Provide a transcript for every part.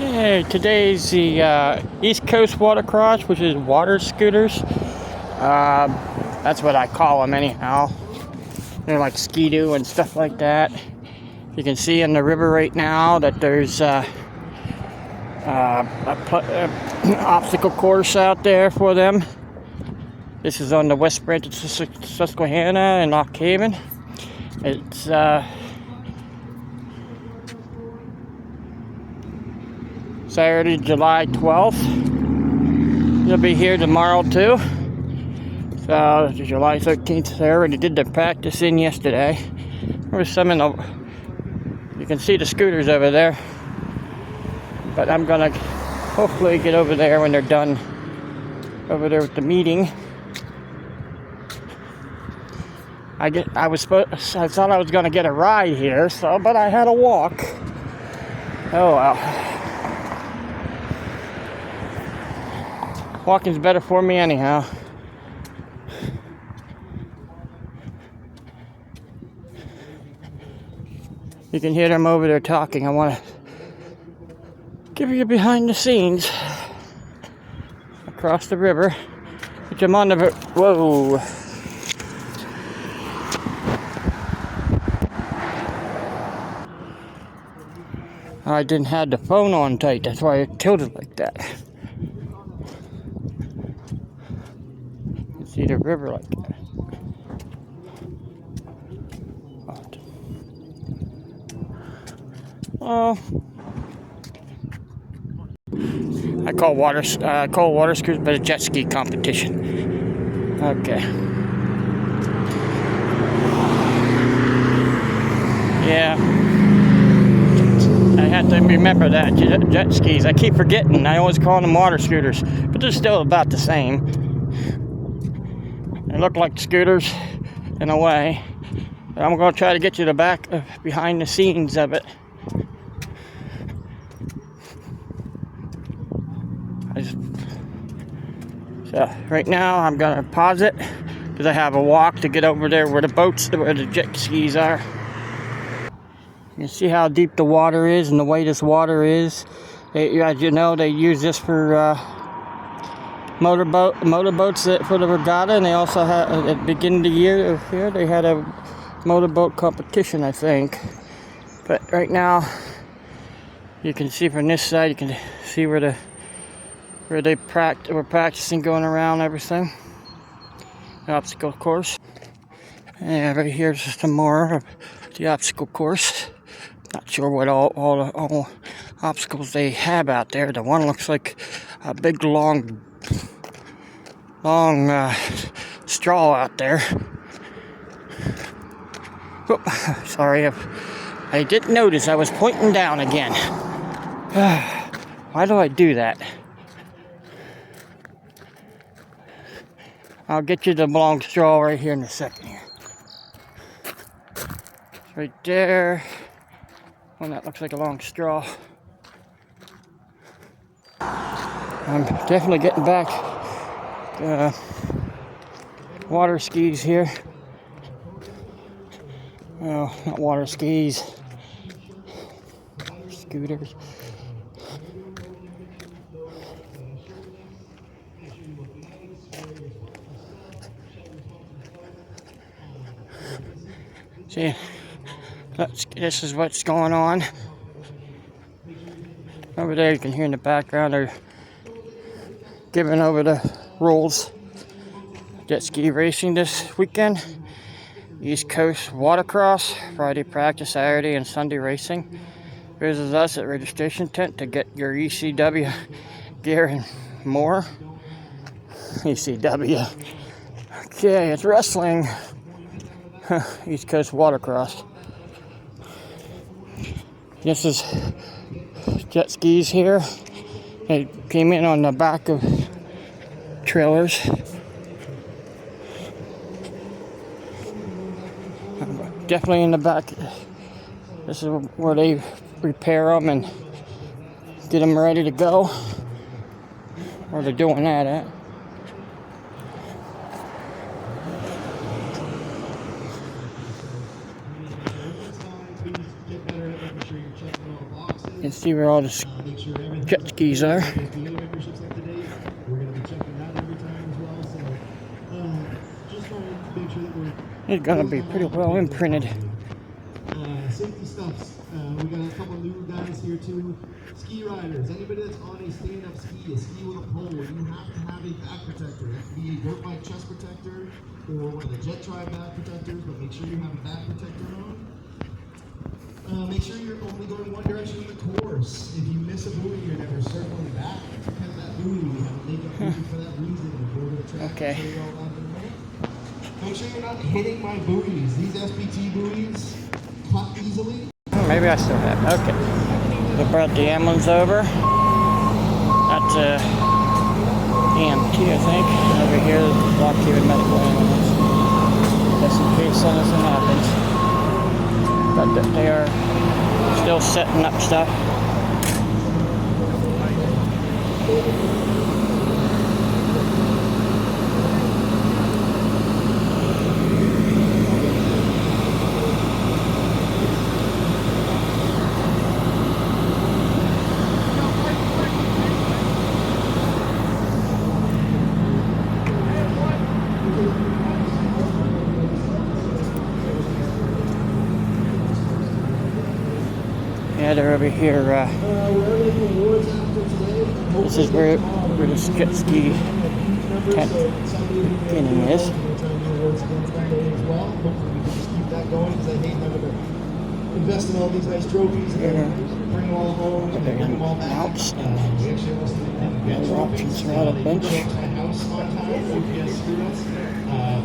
Hey, today's the East Coast watercross, which is water scooters. That's what I call them anyhow. They're like ski-doo and stuff like that. You can see in the river right now that there's an obstacle course out there for them. This is on the west branch of Susquehanna and Lock Haven. It's Saturday, July 12th. They'll be here tomorrow too. So July 13th, they already did the practice in yesterday. There was some in the, you can see the scooters over there. But I'm gonna hopefully get over there when they're done over there with the meeting. I thought I was gonna get a ride here, but I had to walk. Oh well. Walking's better for me anyhow. You can hear them over there talking. I want to give you behind the scenes across the river, which I'm on the whoa. I didn't have the phone on tight, that's why it tilted like that. You can see the river like that. Oh. I call water scooters, but a jet ski competition. Okay. Yeah. I have to remember that. Jet skis. I keep forgetting. I always call them water scooters, but they're still about the same. They look like scooters in a way. But I'm going to try to get you the back behind the scenes of it. So right now I'm gonna pause it because I have a walk to get over there where the jet skis are. You can see how deep the water is and the way this water is. As you know, they use this for motorboats for the regatta, and they also had at the beginning of the year here they had a motorboat competition, I think. But right now, you can see from this side, you can see where we're practicing going around everything. The obstacle course. And right here's some more of the obstacle course. Not sure what all obstacles they have out there. The one looks like a big long straw out there. Oh, sorry, I didn't notice I was pointing down again. Why do I do that? I'll get you the long straw right here in a second here. It's right there. One that looks like a long straw. I'm definitely getting back water skis here. Oh, not water skis. Scooters. See, this is what's going on. Over there you can hear in the background they're giving over the rules. Jet ski racing this weekend. East Coast watercross, Friday practice, Saturday and Sunday racing. Visit us at registration tent to get your ECW gear and more. ECW. Okay, it's wrestling. East Coast watercross. This is jet skis here. They came in on the back of trailers. Definitely in the back. This is where they repair them and get them ready to go. Where they're doing that at. You can see where all the jet skis are. We're going to be checking that every time as well. So just trying to make sure that we're... It's gonna be pretty well imprinted. Safety stuffs. We got a couple new guys here too. Ski riders. Anybody that's on a stand-up ski, a ski with a pole, you have to have a back protector. It can be a dirt bike chest protector or one of the Jet Tribe back protectors, but make sure you have a back protector on. Make sure you're only going one direction in the course. If you miss a buoy, you're never circling back because that buoy, we have a makeup buoy for that reason. We'll go to the track. Okay. Make sure you're not hitting my buoys. These SPT buoys cut easily. Maybe I still have. Okay. We brought the ambulance over. That's EMT, I think. Over here, the Block Haven Medical Ambulance. Just in case anything happens. But they are still setting up stuff. Yeah, they're over here. This is where the jet ski tent beginning is. Invest in all these nice trophies and bring them all home and bring them all back. Other options are out of bench.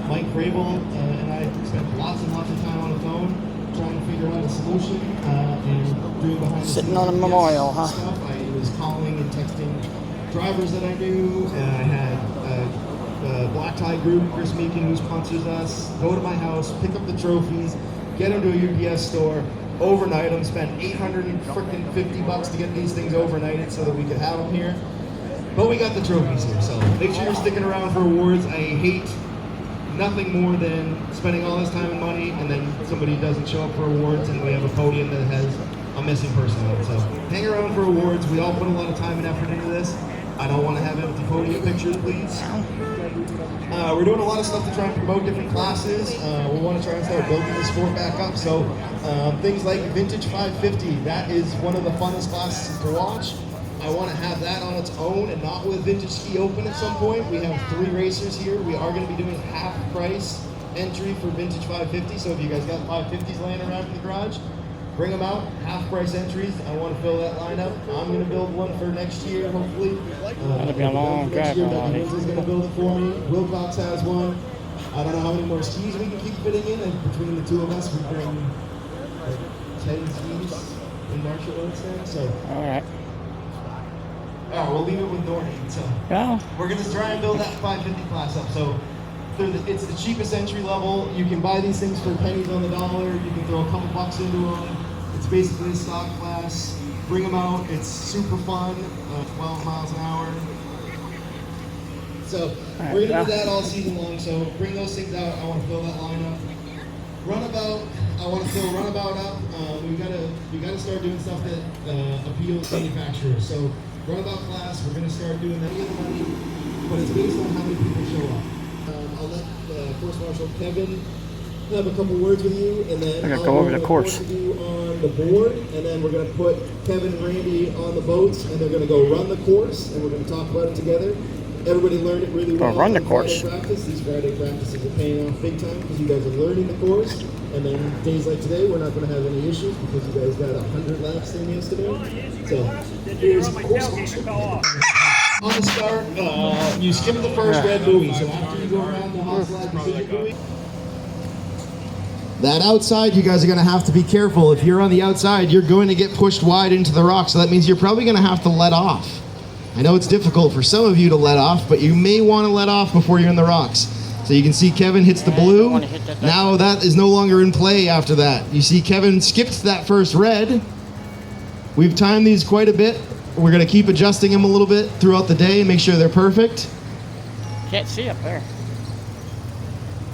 Mike Grable and I spent lots and lots of time on the phone trying to figure out a solution and doing behind the scenes. Sitting on a memorial, huh? Stuff. I was calling and texting drivers that I knew. I had a black tie group, Chris Meekin, who sponsors us, go to my house, pick up the trophies, get them to a UPS store, overnight them, spend $850 to get these things overnighted so that we could have them here. But we got the trophies here, so make sure you're sticking around for awards. I hate nothing more than spending all this time and money and then somebody doesn't show up for awards and we have a podium that has a missing person on it. So hang around for awards. We all put a lot of time and effort into this. I don't want to have empty podium pictures, please. We're doing a lot of stuff to try and promote different classes. We want to try and start building the sport back up. So things like Vintage 550, that is one of the funnest classes to watch. I want to have that on its own and not with Vintage Ski Open at some point. We have 3 racers here. We are going to be doing half price entry for Vintage 550. So if you guys got 550s laying around in the garage, bring them out, half price entries. I want to fill that lineup. I'm going to build one for next year, hopefully. That'll be a long drive for all these. is going to build it for me. Wilcox has one. I don't know how many more skis we can keep fitting in. And between the two of us, we bring like 10 skis in Marshall, let's say. So. All right. Oh, we'll leave it with Norton. So Yeah. we're going to try and build that 550 class up. So it's the cheapest entry level. You can buy these things for pennies on the dollar. You can throw a couple bucks into them. It's basically a stock class. Bring them out. It's super fun. 12 miles an hour. So we're going to do that all season long. So bring those things out. I want to fill that lineup. Runabout. I want to fill Runabout up. We got to start doing stuff that appeals to manufacturers. So Runabout class, we're going to start doing that with the money, but it's based on how many people show up. I'll let Course Marshal Kevin have a couple words with you, and then I'm gonna go over the course. You on the board, and then we're going to put Kevin and Randy on the boats, and they're going to go run the course, and we're going to talk about it together. Everybody learned it really well. Run the course. These Friday practices are paying off big time because you guys are learning the course. And then days like today, we're not going to have any issues because you guys got 100 laps in yesterday. So here's course on the start. You skip the first red buoy. So after you go around the hot slide precision buoy. That outside, you guys are going to have to be careful. If you're on the outside, you're going to get pushed wide into the rock. So that means you're probably going to have to let off. I know it's difficult for some of you to let off, but you may want to let off before you're in the rocks. So you can see Kevin hits the blue. Now that is no longer in play after that. You see Kevin skipped that first red. We've timed these quite a bit. We're going to keep adjusting them a little bit throughout the day and make sure they're perfect. Can't see up there.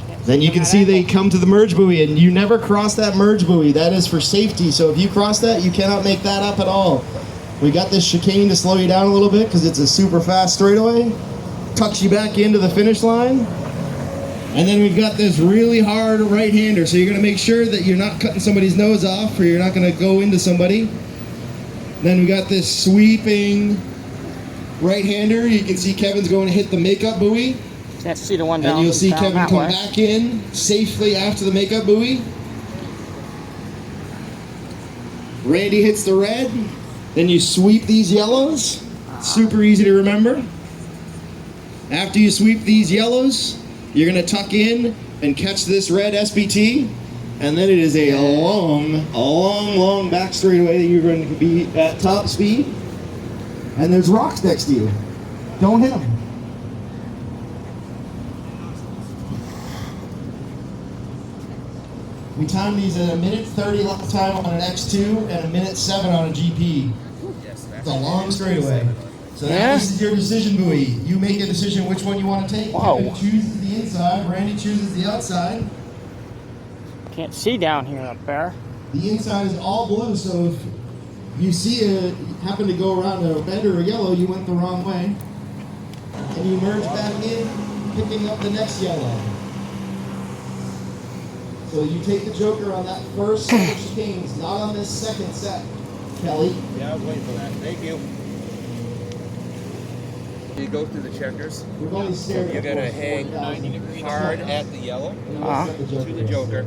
Can't Then you can see they come to the merge buoy, and you never cross that merge buoy. That is for safety. So if you cross that, you cannot make that up at all. We got this chicane to slow you down a little bit because it's a super fast straightaway. Tucks you back into the finish line. And then we've got this really hard right-hander. So you're going to make sure that you're not cutting somebody's nose off, or you're not going to go into somebody. Then we got this sweeping right-hander. You can see Kevin's going to hit the makeup buoy. Can't see the one down. And you'll see down Kevin come back in safely after the makeup buoy. Randy hits the red. Then you sweep these yellows. Super easy to remember. After you sweep these yellows, you're going to tuck in and catch this red SBT. And then it is a long back straightaway that you're going to be at top speed. And there's rocks next to you. Don't hit them. We timed these at 1:30 lap time on an X2 and 1:07 on a GP. It's a long straightaway. So this is your decision buoy. You make a decision which one you want to take. Wow. Kevin chooses the inside, Randy chooses the outside. Can't see down here up there. The inside is all blue, so if you see happen to go around a red or a yellow, you went the wrong way. And you merge back in, picking up the next yellow. So you take the joker on that first set of chicanes, not on this second set, Kelly. Yeah, I was waiting for that. Thank you. You go through the checkers. We've only stared You're at going to those hang 4,000. hard at the yellow to the joker.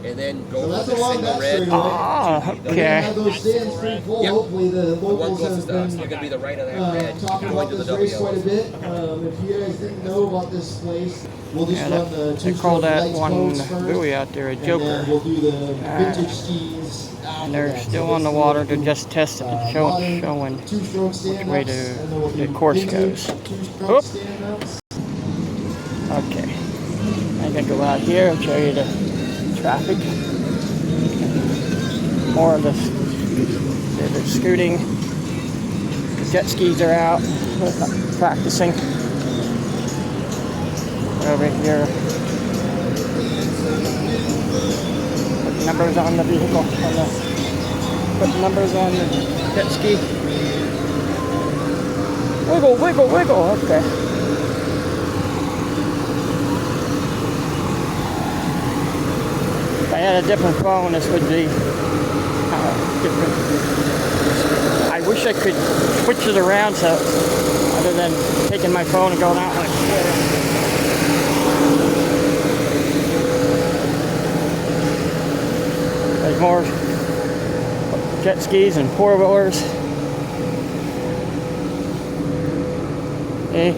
And then go So with that's the a long single back red. straightaway. Oh, We're gonna okay. have those stands pretty full. Yep. Hopefully the The one locals closest to have us. been You're going to be the right of that red. talking Going about to the this double race quite a yellow. bit. If you guys didn't know about this place, we'll just Yeah, run the they two call that lights one boats first, buoy out there a and joker. then we'll do the vintage skis after And they're that. still So on the this water. is They're just testing and showing modern two-stroke stand-ups, way and then we'll the do course vintage goes. two-stroke Oop. stand-ups. Okay. I'm gonna go out here and show you the traffic. More of the scooting. The jet skis are out practicing. Over here. Put numbers on the vehicle. Put numbers on the jet ski. Wiggle, wiggle, wiggle. Okay. If I had a different phone, this would be different. I wish I could switch it around so, other than taking my phone and going out like this. There's more jet skis and four-wheelers. Hey,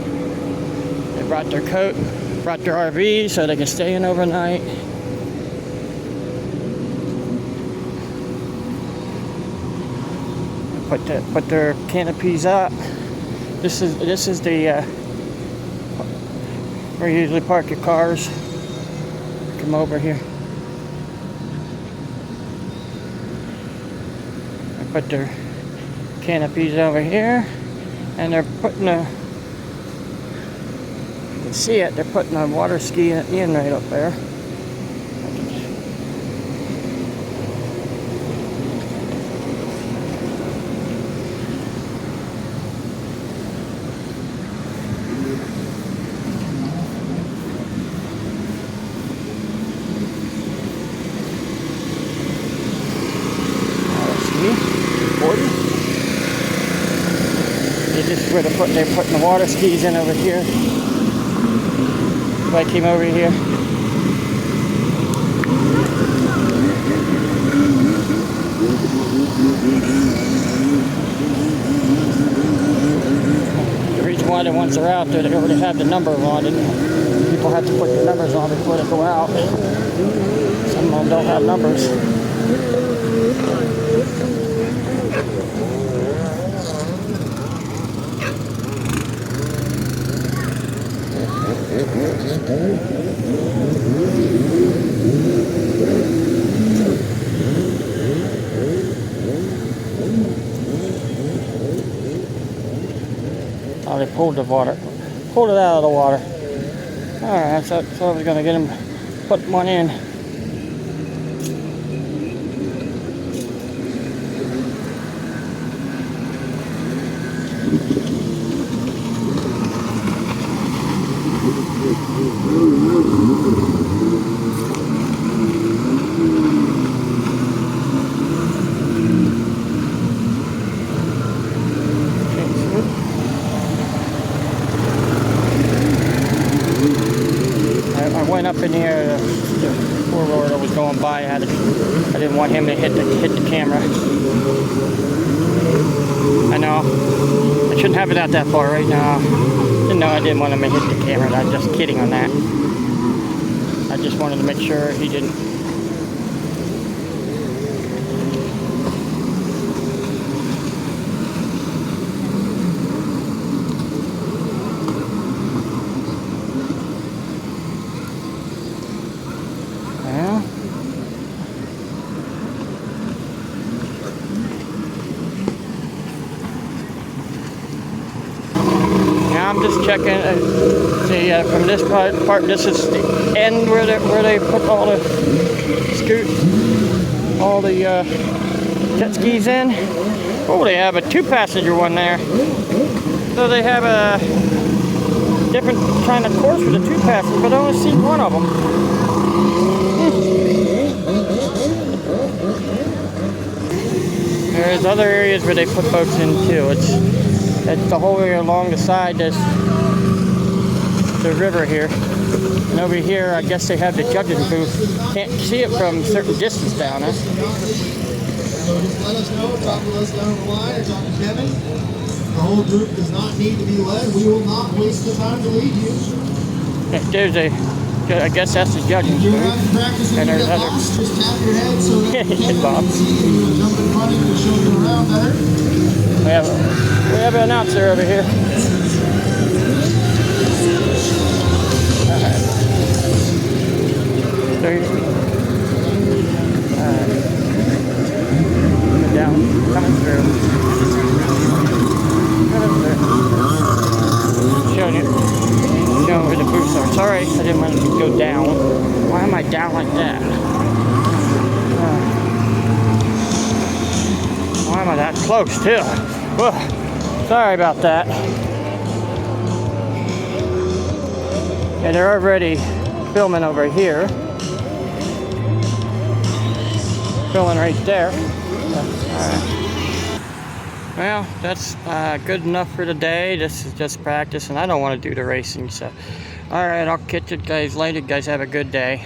they brought their coat, brought their RV so they can stay in overnight. Put their canopies up. This is the where you usually park your cars. Come over here. They put their canopies over here, and they're putting a. You can see it. They're putting a water ski in right up there. This is where they're putting the water skis in over here. If I came over here. The reason why the ones that are out there, they already have the number on it. People have to put their numbers on before they go out. Some of them don't have numbers. Oh, they pulled it out of the water. Alright, so I was going to get them put one in. I went up in the air, the four-wheeler that was going by. I didn't want him to hit the camera. I know. I shouldn't have it out that far right now. No, I didn't want him to hit the camera. I'm just kidding on that. I just wanted to make sure he didn't. Well. Now I'm just checking. See, from this part, this is the end where they put all the jet skis in. Oh, they have a 2-passenger one there. So they have a different kind of course for the 2-passenger, but I only see one of them. There's other areas where they put boats in too. It's the whole way along the side. There's the river here, and over here I guess they have the judging booth. Can't see it from a certain distance down there. So just let us know, talk to us down the line, or talk to Kevin. The whole group does not need to be led. We will not waste the time to lead you. There's I guess that's the judging If you're booth. not practicing And to there's get other. lost, just tap your head so that you can Bob. see you. You'll jump in front of you to show you around better. We have an announcer over here. Alright. Down, coming through. Showing where the booths are. Sorry, I didn't want it to go down. Why am I down like that? Why am I that close too? Whoa. Sorry about that. And they're already filming over here. Filming right there. Alright. Well, that's good enough for today. This is just practice, and I don't want to do the racing. So, alright, I'll catch you guys later. You guys have a good day.